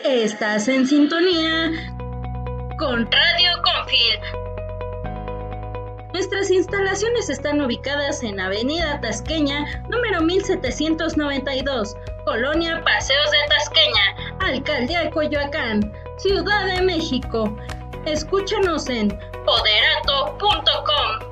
Estás en sintonía con Radio Confil. Nuestras instalaciones están ubicadas en Avenida Tasqueña, número 1792, Colonia Paseos de Tasqueña, Alcaldía Coyoacán, Ciudad de México. Escúchanos en poderato.com.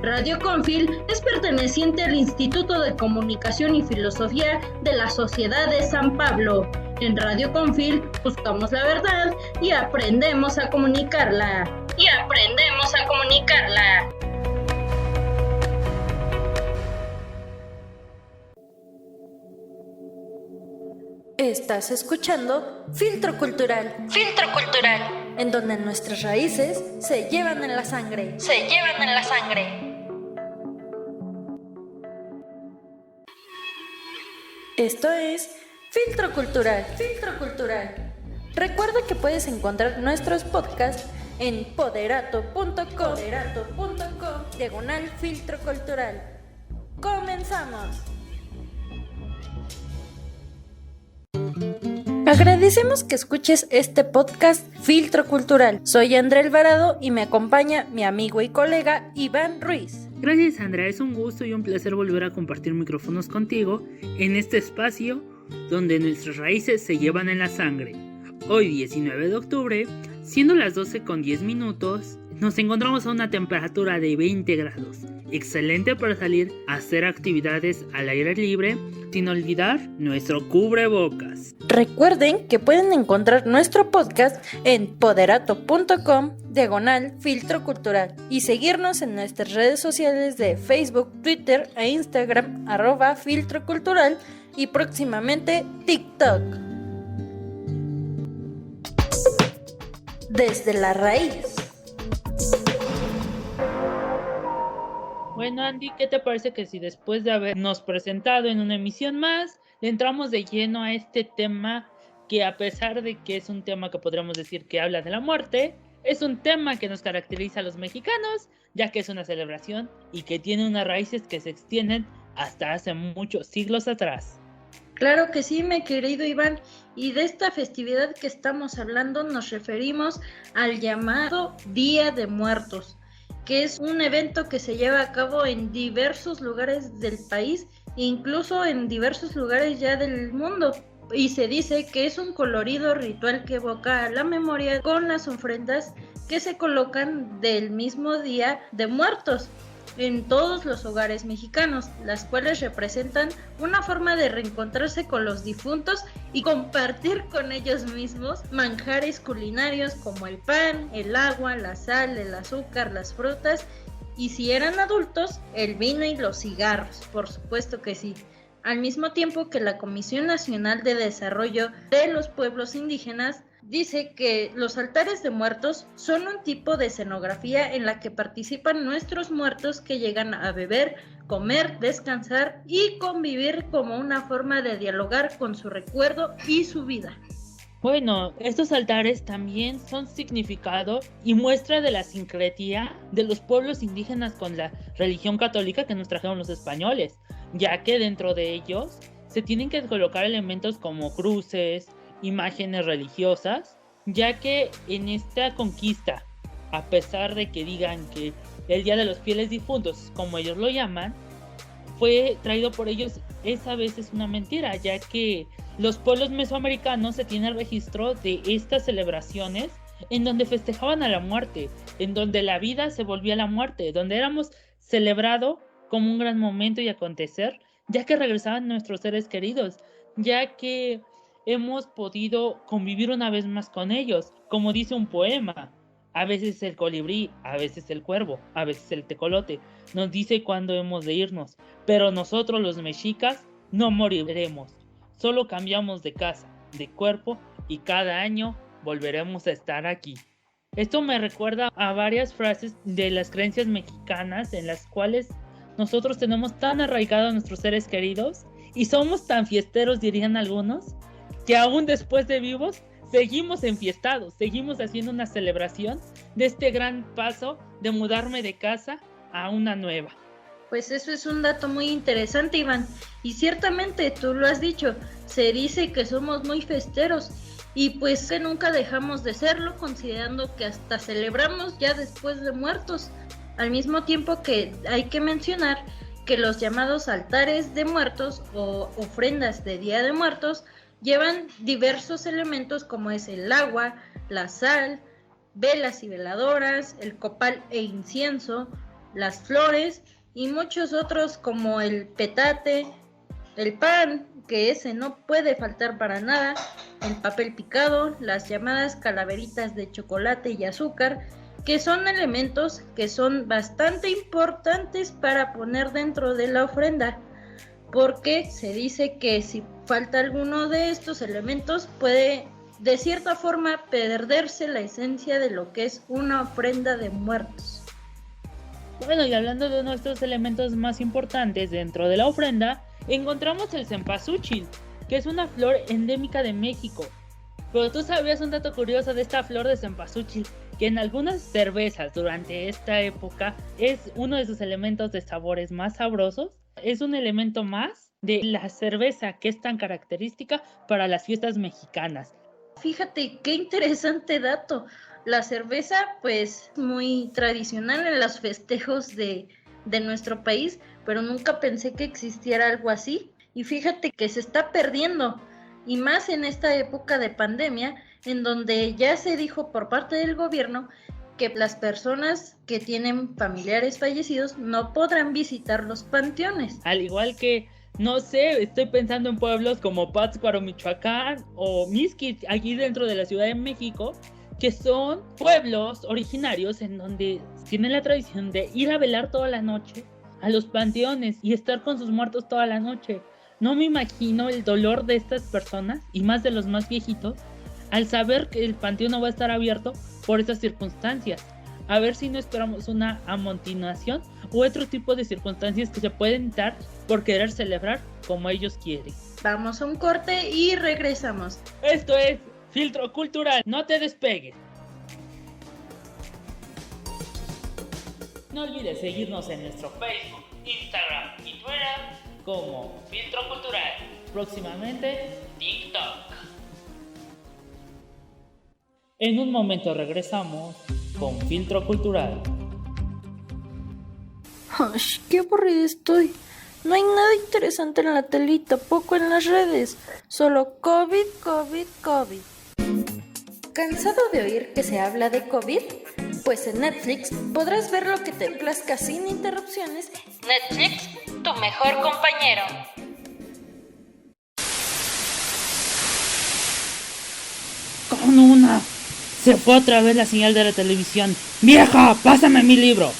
Radio Confil es perteneciente al Instituto de Comunicación y Filosofía de la Sociedad de San Pablo. En Radio Confil buscamos la verdad y aprendemos a comunicarla. Estás escuchando Filtro Cultural, en donde nuestras raíces se llevan en la sangre. Esto es Filtro Cultural. Recuerda que puedes encontrar nuestros podcasts en poderato.com/Filtro Cultural. ¡Comenzamos! Agradecemos que escuches este podcast Filtro Cultural. Soy André Alvarado y me acompaña mi amigo y colega Iván Ruiz. Gracias, Andrea, es un gusto y un placer volver a compartir micrófonos contigo en este espacio donde nuestras raíces se llevan en la sangre. Hoy 19 de octubre, siendo las 12:10, nos encontramos a una temperatura de 20 grados. Excelente para salir a hacer actividades al aire libre, sin olvidar nuestro cubrebocas. Recuerden que pueden encontrar nuestro podcast en poderato.com/Filtro Cultural y seguirnos en nuestras redes sociales de Facebook, Twitter e Instagram @Filtro Cultural y próximamente TikTok. Desde la raíz. Bueno, Andy, ¿qué te parece que si después de habernos presentado en una emisión más, le entramos de lleno a este tema que, a pesar de que es un tema que podríamos decir que habla de la muerte, es un tema que nos caracteriza a los mexicanos, ya que es una celebración y que tiene unas raíces que se extienden hasta hace muchos siglos atrás? Claro que sí, mi querido Iván, y de esta festividad que estamos hablando nos referimos al llamado Día de Muertos, que es un evento que se lleva a cabo en diversos lugares del país, incluso en diversos lugares ya del mundo, y se dice que es un colorido ritual que evoca la memoria con las ofrendas que se colocan del mismo Día de Muertos en todos los hogares mexicanos, las cuales representan una forma de reencontrarse con los difuntos y compartir con ellos mismos manjares culinarios como el pan, el agua, la sal, el azúcar, las frutas y, si eran adultos, el vino y los cigarros, por supuesto que sí. Al mismo tiempo que la Comisión Nacional de Desarrollo de los Pueblos Indígenas dice que los altares de muertos son un tipo de escenografía en la que participan nuestros muertos que llegan a beber, comer, descansar y convivir como una forma de dialogar con su recuerdo y su vida. Bueno, estos altares también son significado y muestra de la sincretía de los pueblos indígenas con la religión católica que nos trajeron los españoles, ya que dentro de ellos se tienen que colocar elementos como cruces, imágenes religiosas, ya que en esta conquista, a pesar de que digan que el Día de los Fieles Difuntos, como ellos lo llaman, fue traído por ellos, es a veces una mentira, ya que los pueblos mesoamericanos se tiene registro de estas celebraciones en donde festejaban a la muerte, en donde la vida se volvía la muerte, donde éramos celebrado como un gran momento y acontecer, ya que regresaban nuestros seres queridos, ya que hemos podido convivir una vez más con ellos, como dice un poema. A veces el colibrí, a veces el cuervo, a veces el tecolote nos dice cuándo hemos de irnos, pero nosotros los mexicas no moriremos, solo cambiamos de casa, de cuerpo y cada año volveremos a estar aquí. Esto me recuerda a varias frases de las creencias mexicanas en las cuales nosotros tenemos tan arraigados a nuestros seres queridos y somos tan fiesteros, dirían algunos, que aún después de vivos seguimos enfiestados, seguimos haciendo una celebración de este gran paso de mudarme de casa a una nueva. Pues eso es un dato muy interesante, Iván. Y ciertamente, tú lo has dicho, se dice que somos muy festeros y pues que nunca dejamos de serlo, considerando que hasta celebramos ya después de muertos. Al mismo tiempo que hay que mencionar que los llamados altares de muertos o ofrendas de Día de Muertos llevan diversos elementos como es el agua, la sal, velas y veladoras, el copal e incienso, las flores y muchos otros como el petate, el pan, que ese no puede faltar para nada, el papel picado, las llamadas calaveritas de chocolate y azúcar, que son elementos que son bastante importantes para poner dentro de la ofrenda, porque se dice que si falta alguno de estos elementos puede de cierta forma perderse la esencia de lo que es una ofrenda de muertos. Bueno, y hablando de nuestros elementos más importantes dentro de la ofrenda, encontramos el cempasúchil, que es una flor endémica de México. Pero tú sabías un dato curioso de esta flor de cempasúchil, que en algunas cervezas durante esta época es uno de sus elementos de sabores más sabrosos. Es un elemento más de la cerveza que es tan característica para las fiestas mexicanas. Fíjate, qué interesante dato. La cerveza, pues, muy tradicional en los festejos de nuestro país, pero nunca pensé que existiera algo así. Y fíjate que se está perdiendo, y más en esta época de pandemia, en donde ya se dijo por parte del gobierno que las personas que tienen familiares fallecidos no podrán visitar los panteones. Al igual que, no sé, estoy pensando en pueblos como Pátzcuaro, Michoacán o Mixquic, aquí dentro de la Ciudad de México, que son pueblos originarios en donde tienen la tradición de ir a velar toda la noche a los panteones y estar con sus muertos toda la noche. No me imagino el dolor de estas personas, y más de los más viejitos, al saber que el panteón no va a estar abierto por estas circunstancias. A ver si no esperamos una amontinación u otro tipo de circunstancias que se pueden dar por querer celebrar como ellos quieren. Vamos a un corte y regresamos. Esto es Filtro Cultural, no te despegues. No olvides seguirnos en nuestro Facebook, Instagram y Twitter como Filtro Cultural. Próximamente TikTok. En un momento regresamos con Filtro Cultural. Ay, qué aburrida estoy. No hay nada interesante en la tele y tampoco en las redes. Solo COVID, COVID, COVID. ¿Cansado de oír que se habla de COVID? Pues en Netflix podrás ver lo que te plazca sin interrupciones. Netflix, tu mejor compañero. Con una. Se fue otra vez la señal de la televisión. ¡Vieja! ¡Pásame mi libro!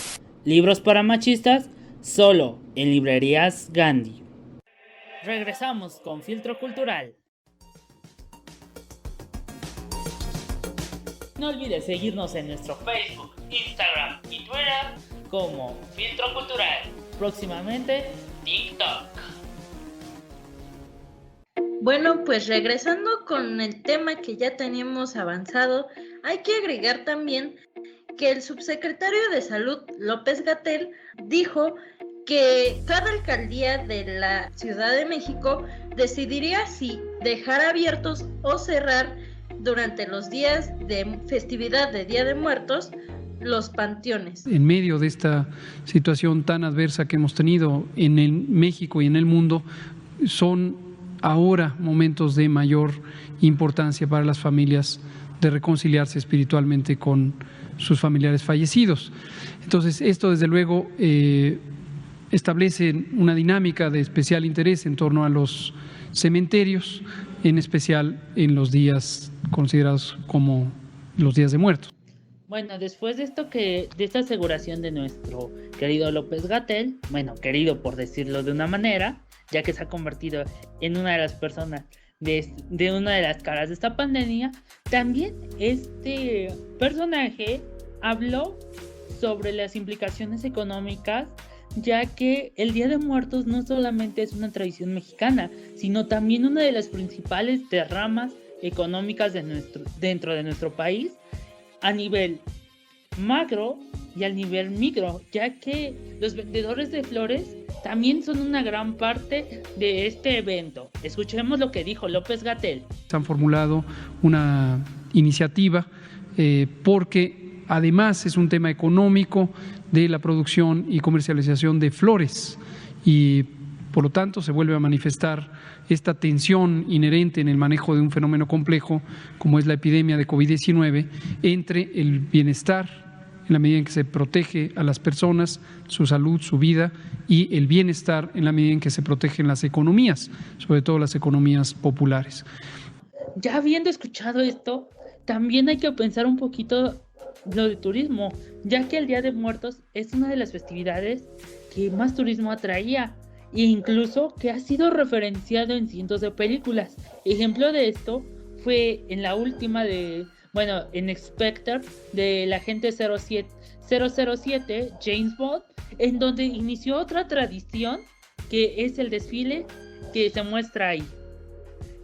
Libros para machistas, solo en librerías Gandhi. Regresamos con Filtro Cultural. No olvides seguirnos en nuestro Facebook, Instagram y Twitter como Filtro Cultural. Próximamente TikTok. Bueno, pues regresando con el tema que ya teníamos avanzado, hay que agregar también que el subsecretario de Salud, López-Gatell, dijo que cada alcaldía de la Ciudad de México decidiría si dejar abiertos o cerrar durante los días de festividad de Día de Muertos los panteones. En medio de esta situación tan adversa que hemos tenido en el México y en el mundo, son ahora momentos de mayor importancia para las familias de reconciliarse espiritualmente con sus familiares fallecidos. Entonces, esto desde luego establece una dinámica de especial interés en torno a los cementerios, en especial en los días considerados como los días de muertos. Bueno, después de esta aseguración de nuestro querido López-Gatell, bueno, querido por decirlo de una manera, ya que se ha convertido en una de las personas de una de las caras de esta pandemia, también este personaje habló sobre las implicaciones económicas, ya que el Día de Muertos no solamente es una tradición mexicana, sino también una de las principales derramas económicas dentro de nuestro país a nivel macro y al nivel micro, ya que los vendedores de flores también son una gran parte de este evento. Escuchemos lo que dijo López-Gatell. Se han formulado una iniciativa porque además es un tema económico de la producción y comercialización de flores y por lo tanto se vuelve a manifestar esta tensión inherente en el manejo de un fenómeno complejo como es la epidemia de COVID-19 entre el bienestar en la medida en que se protege a las personas, su salud, su vida, y el bienestar en la medida en que se protegen las economías, sobre todo las economías populares. Ya habiendo escuchado esto, también hay que pensar un poquito lo de turismo, ya que el Día de Muertos es una de las festividades que más turismo atraía e incluso que ha sido referenciado en cientos de películas. Ejemplo de esto fue en la última en Spectre del agente 007 James Bond, en donde inició otra tradición que es el desfile que se muestra ahí.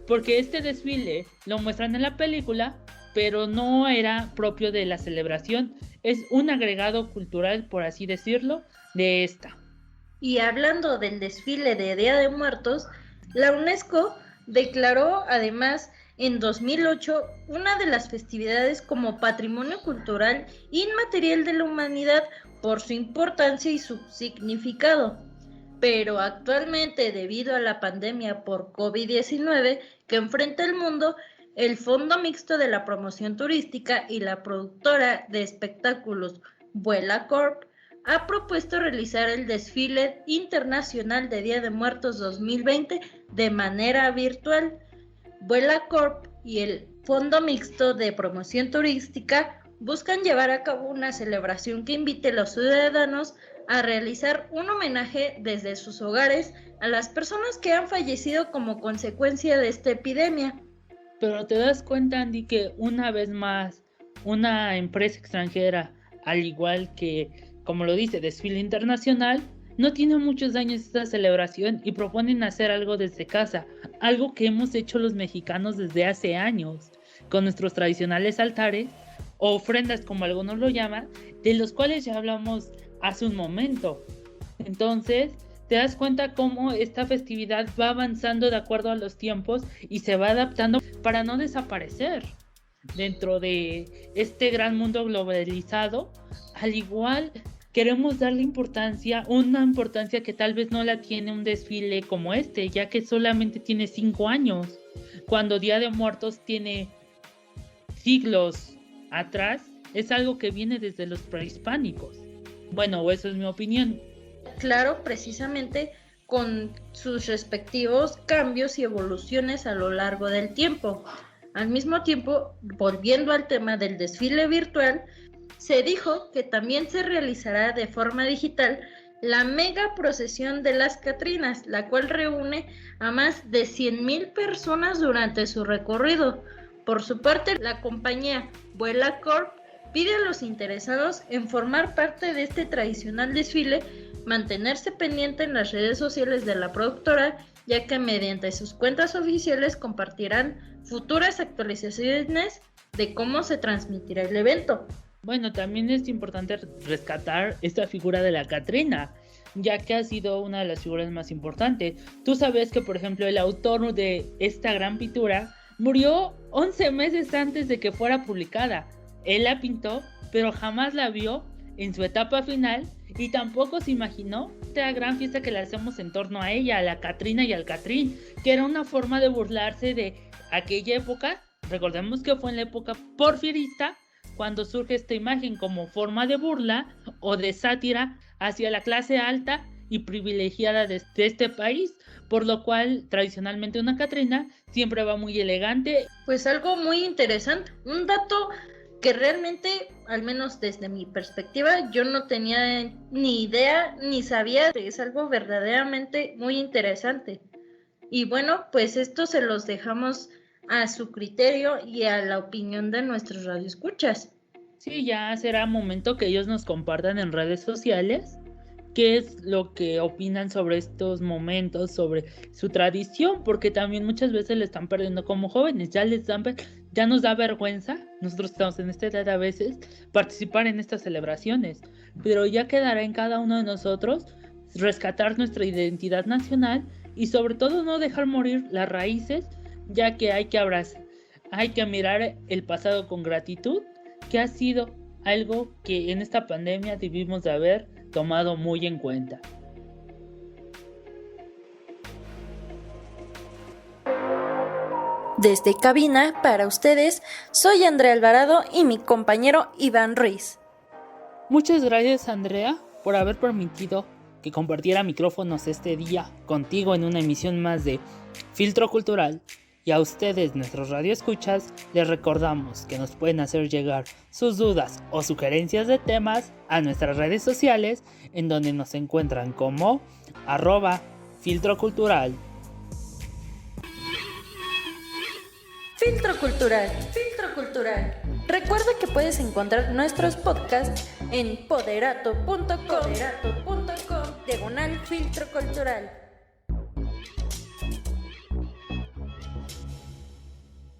Porque este desfile lo muestran en la película, pero no era propio de la celebración, es un agregado cultural, por así decirlo, de esta. Y hablando del desfile de Día de Muertos, la UNESCO declaró además en 2008 una de las festividades como Patrimonio Cultural Inmaterial de la Humanidad por su importancia y su significado. Pero actualmente, debido a la pandemia por COVID-19 que enfrenta el mundo, el Fondo Mixto de la Promoción Turística y la productora de espectáculos Vuela Corp ha propuesto realizar el desfile internacional de Día de Muertos 2020 de manera virtual. Vuela Corp y el Fondo Mixto de Promoción Turística buscan llevar a cabo una celebración que invite a los ciudadanos a realizar un homenaje desde sus hogares a las personas que han fallecido como consecuencia de esta epidemia. Pero te das cuenta, Andy, que una vez más una empresa extranjera, al igual que, como lo dice, Desfile Internacional, no tiene muchos años esta celebración y proponen hacer algo desde casa, algo que hemos hecho los mexicanos desde hace años, con nuestros tradicionales altares o ofrendas, como algunos lo llaman, de los cuales ya hablamos hace un momento. Entonces, te das cuenta cómo esta festividad va avanzando de acuerdo a los tiempos y se va adaptando para no desaparecer dentro de este gran mundo globalizado. Al igual, queremos darle una importancia que tal vez no la tiene un desfile como este, ya que solamente tiene 5 años, cuando Día de Muertos tiene siglos atrás. Es algo que viene desde los prehispánicos. Bueno, eso es mi opinión. Claro, precisamente con sus respectivos cambios y evoluciones a lo largo del tiempo. Al mismo tiempo, volviendo al tema del desfile virtual, se dijo que también se realizará de forma digital la mega procesión de las Catrinas, la cual reúne a más de 100,000 personas durante su recorrido. Por su parte, la compañía Vuela Corp pide a los interesados en formar parte de este tradicional desfile mantenerse pendiente en las redes sociales de la productora, ya que mediante sus cuentas oficiales compartirán futuras actualizaciones de cómo se transmitirá el evento. Bueno, también es importante rescatar esta figura de la Catrina, ya que ha sido una de las figuras más importantes. Tú sabes que, por ejemplo, el autor de esta gran pintura murió 11 meses antes de que fuera publicada. Él la pintó, pero jamás la vio en su etapa final y tampoco se imaginó esta gran fiesta que le hacemos en torno a ella, a la Catrina y al Catrín, que era una forma de burlarse de aquella época. Recordemos que fue en la época porfirista cuando surge esta imagen como forma de burla o de sátira hacia la clase alta y privilegiada de este país, por lo cual tradicionalmente una Catrina siempre va muy elegante. Pues algo muy interesante, un dato que realmente, al menos desde mi perspectiva, yo no tenía ni idea ni sabía, es algo verdaderamente muy interesante. Y bueno, pues esto se los dejamos a su criterio y a la opinión de nuestros radioescuchas. Sí, ya será momento que ellos nos compartan en redes sociales qué es lo que opinan sobre estos momentos, sobre su tradición, porque también muchas veces le están perdiendo como jóvenes, ya Ya nos da vergüenza, nosotros estamos en esta edad a veces, participar en estas celebraciones, pero ya quedará en cada uno de nosotros rescatar nuestra identidad nacional y sobre todo no dejar morir las raíces, ya que hay que mirar el pasado con gratitud, que ha sido algo que en esta pandemia debimos de haber tomado muy en cuenta. Desde cabina, para ustedes, soy Andrea Alvarado y mi compañero Iván Ruiz. Muchas gracias, Andrea, por haber permitido que compartiera micrófonos este día contigo en una emisión más de Filtro Cultural. Y a ustedes, nuestros radioescuchas, les recordamos que nos pueden hacer llegar sus dudas o sugerencias de temas a nuestras redes sociales, en donde nos encuentran como @filtrocultural. Filtro Cultural, Filtro Cultural. Recuerda que puedes encontrar nuestros podcasts en poderato.com/Filtro Cultural.